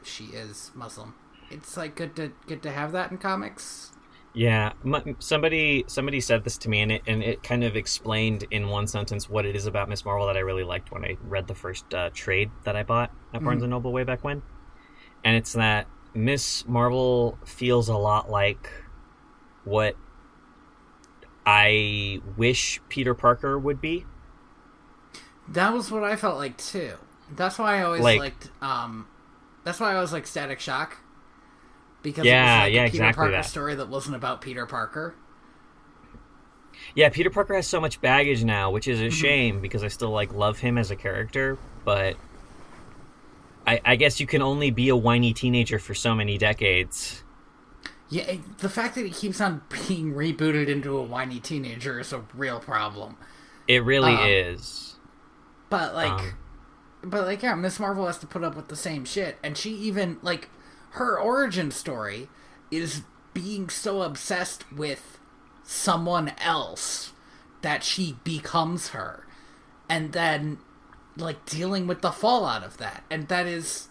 she is Muslim. It's like good to have that in comics. Yeah, somebody said this to me, and it kind of explained in one sentence what it is about Miss Marvel that I really liked when I read the first trade that I bought at Barnes & Noble way back when. And it's that Miss Marvel feels a lot like what I wish Peter Parker would be. That was what I felt like too. That's why I always liked. That's why I always liked Static Shock. Because it was like a Peter Parker story that wasn't about Peter Parker. Yeah, Peter Parker has so much baggage now, which is a shame because I still love him as a character, but I guess you can only be a whiny teenager for so many decades. Yeah, the fact that he keeps on being rebooted into a whiny teenager is a real problem. It really is. But yeah, Miss Marvel has to put up with the same shit, and she even her origin story is being so obsessed with someone else that she becomes her, and then dealing with the fallout of that, and that is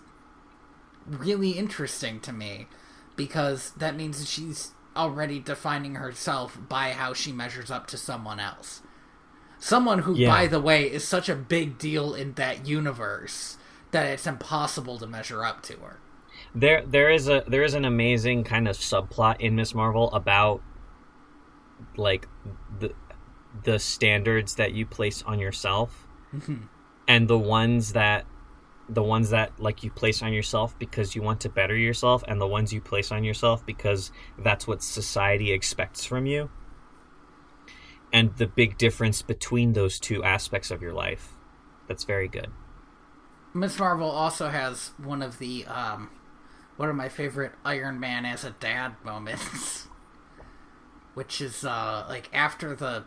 really interesting to me because that means that she's already defining herself by how she measures up to someone else. Someone who, by the way, is such a big deal in that universe that it's impossible to measure up to her. There is an amazing kind of subplot in Miss Marvel about the standards that you place on yourself, and the ones that you place on yourself because you want to better yourself, and the ones you place on yourself because that's what society expects from you. And the big difference between those two aspects of your life. That's very good. Miss Marvel also has one of my favorite Iron Man as a dad moments, which is after the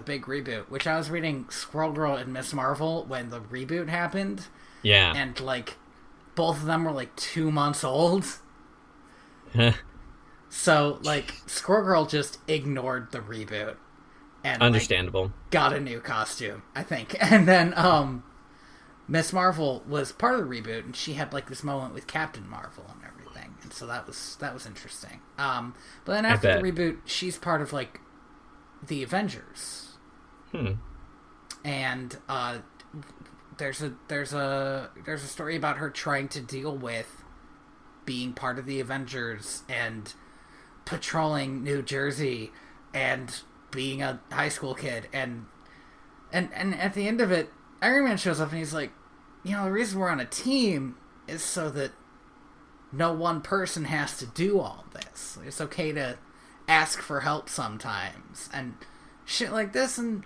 big reboot, which I was reading Squirrel Girl and Miss Marvel when the reboot happened. Yeah. And both of them were 2 months old. So Squirrel Girl just ignored the reboot. And, understandable. Got a new costume, I think. And then Miss Marvel was part of the reboot, and she had this moment with Captain Marvel and everything, and so that was interesting. But then after the reboot, she's part of the Avengers. And there's a story about her trying to deal with being part of the Avengers and patrolling New Jersey and being a high school kid, and at the end of it, Iron Man shows up and he's like, the reason we're on a team is so that no one person has to do all this. It's okay to ask for help sometimes and shit like this. And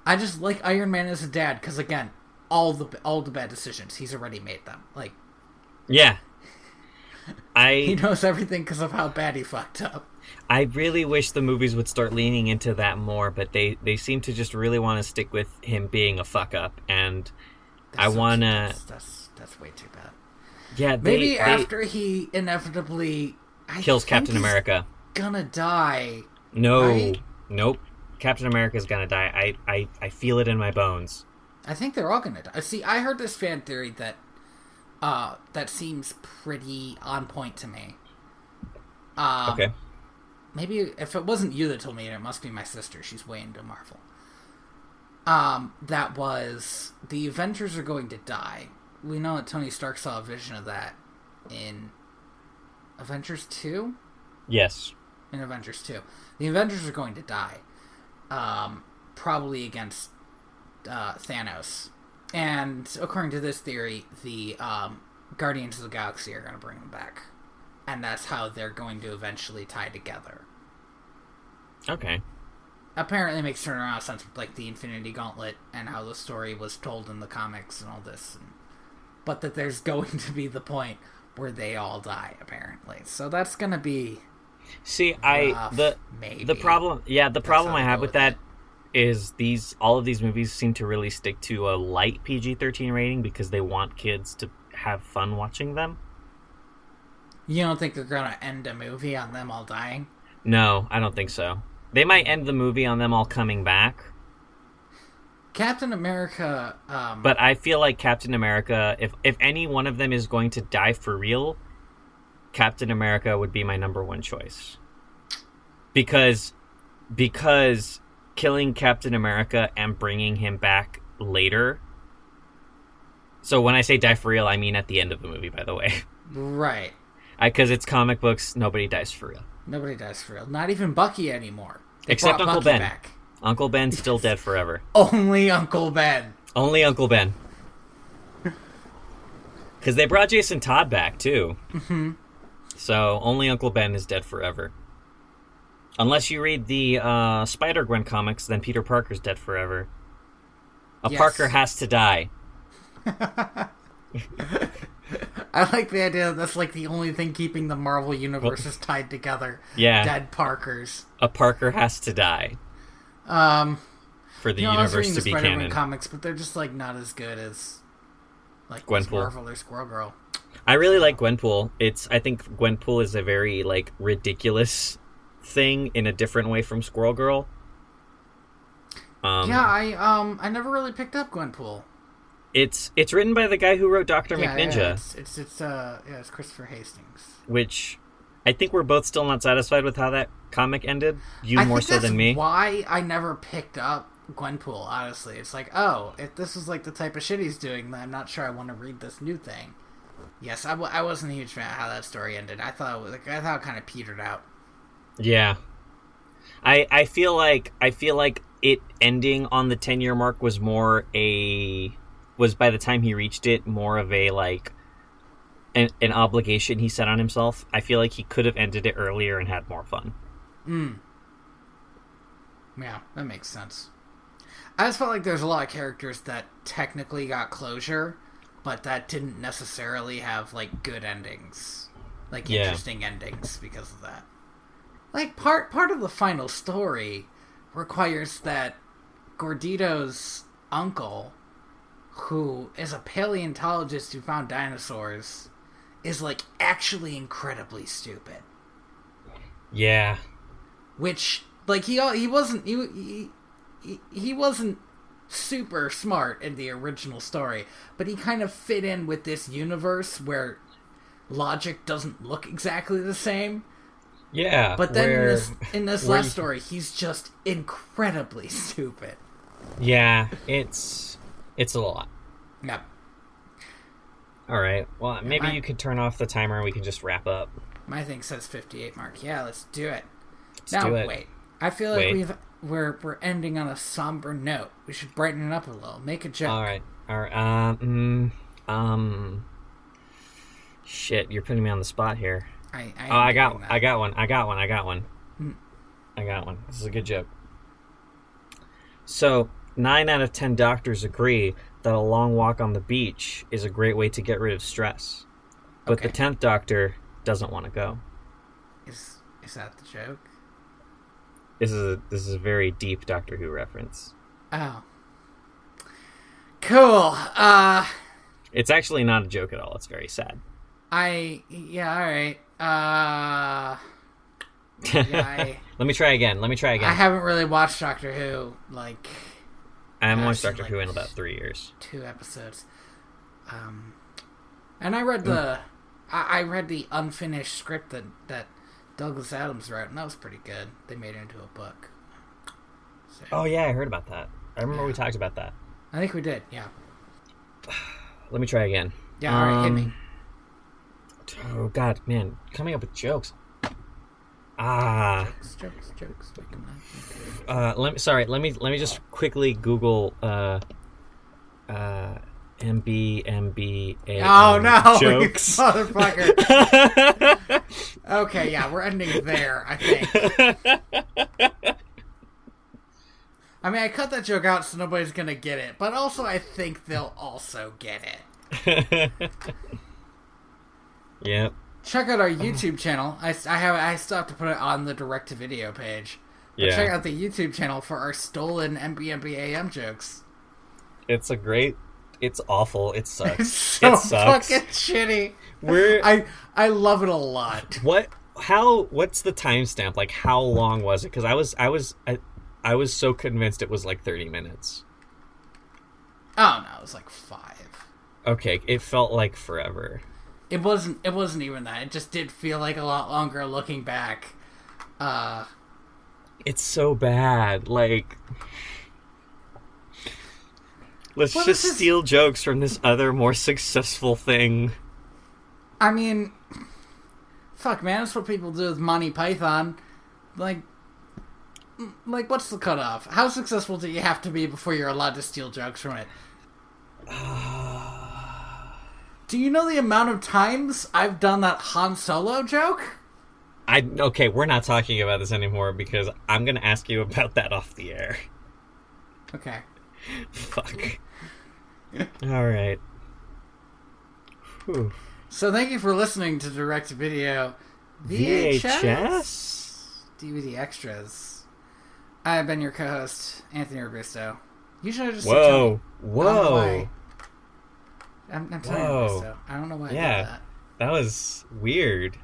I just like Iron Man as a dad because, again, all the bad decisions, he's already made them. Yeah, he knows everything because of how bad he fucked up. I really wish the movies would start leaning into that more, but they seem to just really want to stick with him being a fuck up, and that's way too bad. Yeah, maybe after he inevitably kills Captain America, gonna die. No, right? Nope. Captain America's gonna die. I feel it in my bones. I think they're all gonna die. See, I heard this fan theory that seems pretty on point to me. Okay. Maybe if it wasn't you that told me it must be my sister. She's way into Marvel. That was the Avengers are going to die. We know that Tony Stark saw a vision of that in Avengers 2? Yes. In Avengers 2. The Avengers are going to die. Probably against Thanos. And according to this theory, the Guardians of the Galaxy are going to bring them back. And that's how they're going to eventually tie together. Okay. Apparently it makes turnaround sense with the Infinity Gauntlet and how the story was told in the comics and all this. But that there's going to be the point where they all die, apparently. So that's going to be the problem I have with that is all of these movies seem to really stick to a light PG-13 rating because they want kids to have fun watching them. You don't think they're going to end a movie on them all dying? No, I don't think so. They might end the movie on them all coming back. Captain America... But I feel like Captain America, if any one of them is going to die for real, Captain America would be my number one choice. Because killing Captain America and bringing him back later... So when I say die for real, I mean at the end of the movie, by the way. Right. Because it's comic books, nobody dies for real. Nobody dies for real. Not even Bucky anymore. Except Uncle Ben. Back. Uncle Ben's still dead forever. Only Uncle Ben. Only Uncle Ben. Because they brought Jason Todd back, too. Mm-hmm. So only Uncle Ben is dead forever. Unless you read the Spider-Gwen comics, then Peter Parker's dead forever. I like the idea that that's like the only thing keeping the Marvel universes tied together. Yeah. Dead Parkers. A Parker has to die. For the universe to be canon. Comics, but they're just like not as good as like Gwenpool. Marvel or Squirrel Girl. I really like Gwenpool. I think Gwenpool is a very like ridiculous thing in a different way from Squirrel Girl. I never really picked up Gwenpool. It's written by the guy who wrote Dr. McNinja. Yeah, it's Christopher Hastings. Which I think we're both still not satisfied with how that comic ended. You more so than me. Why I never picked up Gwenpool, honestly. It's like, if this is like the type of shit he's doing, then I'm not sure I want to read this new thing. Yes, I wasn't a huge fan of how that story ended. I thought it kind of petered out. Yeah. I feel like it ending on the 10-year mark was by the time he reached it more of a like an obligation he set on himself. I feel like he could have ended it earlier and had more fun. Yeah, that makes sense. I just felt like there's a lot of characters that technically got closure, but that didn't necessarily have like good endings, like interesting endings because of that. Like part of the final story requires that Gordito's uncle, who is a paleontologist who found dinosaurs, is like actually incredibly stupid. Yeah. Which like he wasn't super smart in the original story, but he kind of fit in with this universe where logic doesn't look exactly the same. Yeah. But then in this last story, he's just incredibly stupid. Yeah, it's a lot. Yep. All right. Well, maybe you could turn off the timer and we can just wrap up. My thing says 58 mark. Yeah, let's do it. Let's do it. Wait. I feel like we're ending on a somber note. We should brighten it up a little. Make a joke. All right. Shit, you're putting me on the spot here. I got one. I got one. This is a good joke. So, 9 out of 10 doctors agree that a long walk on the beach is a great way to get rid of stress. But the 10th doctor doesn't want to go. Is that the joke? This is a very deep Doctor Who reference. Oh. Cool. It's actually not a joke at all. It's very sad. Alright. Let me try again. I haven't really watched Doctor Who, like... I haven't watched Doctor Who in about 3 years. 2 episodes. And I read the unfinished script that Douglas Adams wrote, and that was pretty good. They made it into a book. So, oh, yeah, I heard about that. I remember we talked about that. I think we did, yeah. Let me try again. Yeah, alright, hit me. Oh, God, man. Coming up with jokes. Jokes. Make them laugh. Let me just quickly Google MBA. Oh no, jokes. You motherfucker. Okay, yeah, we're ending there, I think. I mean, I cut that joke out so nobody's gonna get it, but also I think they'll also get it. Yep. Check out our YouTube channel. I still have to put it on the direct-to-video page. But check out the YouTube channel for our stolen MBMBAM jokes. It's awful. It sucks. It's so it sucks. fucking shitty. I love it a lot. What's the timestamp? Like, how long was it? Because I was so convinced it was like 30 minutes. Oh no, it was like 5. Okay, it felt like forever. It wasn't even that. It just did feel like a lot longer looking back. It's so bad. Like, let's just steal jokes from this other, more successful thing. I mean, fuck, man, that's what people do with Monty Python. Like, what's the cutoff? How successful do you have to be before you're allowed to steal jokes from it? Do you know the amount of times I've done that Han Solo joke? Okay, we're not talking about this anymore because I'm going to ask you about that off the air. Okay. Fuck. All right. Whew. So thank you for listening to Direct Video VHS? DVD Extras. I've been your co-host, Anthony Robusto. Usually I just say Whoa. Tony. Whoa. I'm Tony Robusto. I don't know why I did that. That was weird.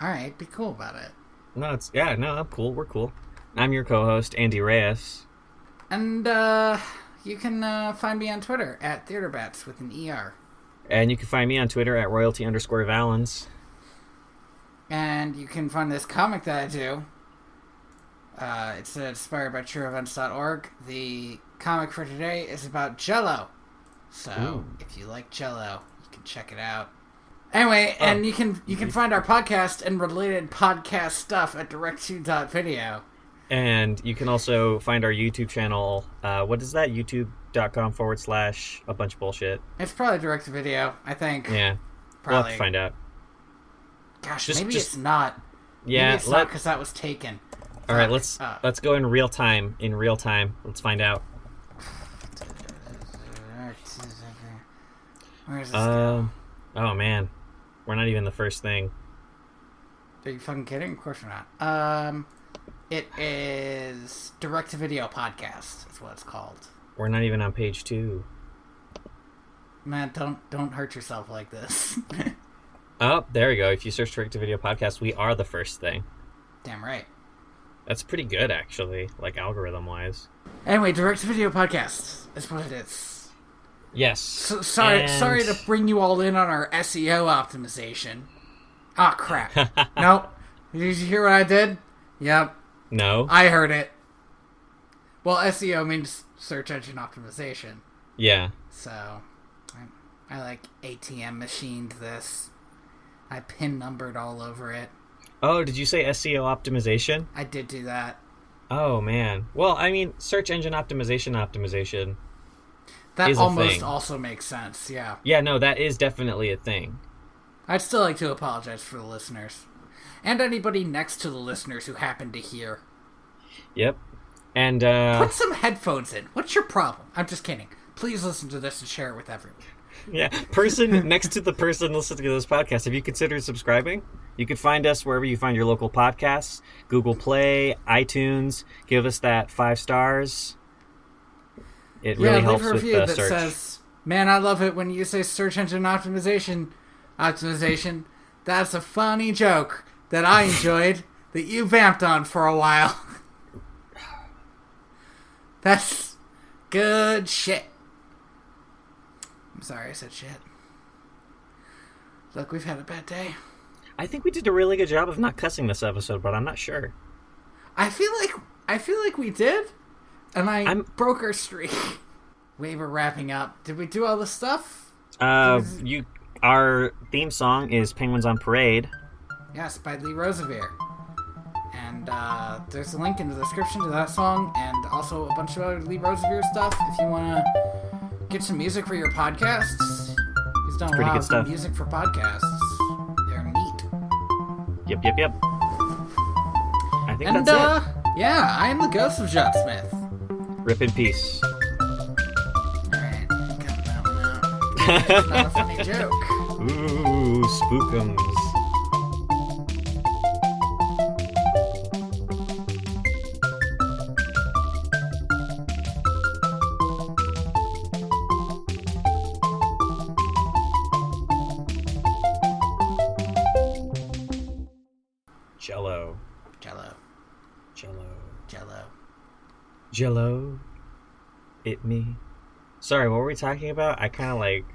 Alright, be cool about it. No, I'm cool. We're cool. I'm your co-host, Andy Reyes. And you can find me on Twitter at TheaterBats with an ER. And you can find me on Twitter at royalty_Valens. And you can find this comic that I do. It's inspired by trueevents.org. The comic for today is about Jell-O. So, if you like Jell-O, you can check it out. Anyway, and you can find our podcast and related podcast stuff at direct2.video. And you can also find our YouTube channel. What is that? YouTube.com/a bunch of bullshit. It's probably direct to video, I think. Yeah. Probably. We'll have to find out. Gosh, maybe it's not. Yeah. Maybe it's not because that was taken. All right, let's go in real time. Let's find out. Where is this go? Oh, man. We're not even the first thing. Are you fucking kidding? Of course we're not. It is direct-to-video podcast. Is what it's called. We're not even on page 2. Man, don't hurt yourself like this. Oh, there we go. If you search direct-to-video podcast, we are the first thing. Damn right. That's pretty good, actually, like algorithm-wise. Anyway, direct-to-video podcast is what it is. Yes. So, sorry to bring you all in on our SEO optimization. Ah, crap. Nope. Did you hear what I did? Yep. No. I heard it. Well, SEO means search engine optimization. Yeah. So, I like ATM machined this. I pin numbered all over it. Oh, did you say SEO optimization? I did do that. Oh, man. Well, I mean, search engine optimization. That is almost also makes sense, yeah. Yeah, no, that is definitely a thing. I'd still like to apologize for the listeners. And anybody next to the listeners who happen to hear. Yep. And, put some headphones in. What's your problem? I'm just kidding. Please listen to this and share it with everyone. Yeah, person next to the person listening to this podcast, have you considered subscribing? You can find us wherever you find your local podcasts. Google Play, iTunes. Give us that 5 stars. It really helps with the that search. Says, man, I love it when you say search engine optimization. That's a funny joke that I enjoyed that you vamped on for a while. That's good shit. I'm sorry I said shit. Look, we've had a bad day. I think we did a really good job of not cussing this episode, but I'm not sure. I feel like we did, and I broke our streak. We were wrapping up. Did we do all the stuff? Our theme song is Penguins on Parade. Yes, by Lee Rosevere. And there's a link in the description to that song, and also a bunch of other Lee Rosevere stuff if you want to get some music for your podcasts. He's done a lot of music for podcasts. They're neat. Yep. I think that's it. Yeah, I am the ghost of John Smith. Rip in peace. Alright, got that one out. It's not a funny joke. Ooh, spookums. Jello, it me. Sorry, what were we talking about? I kind of like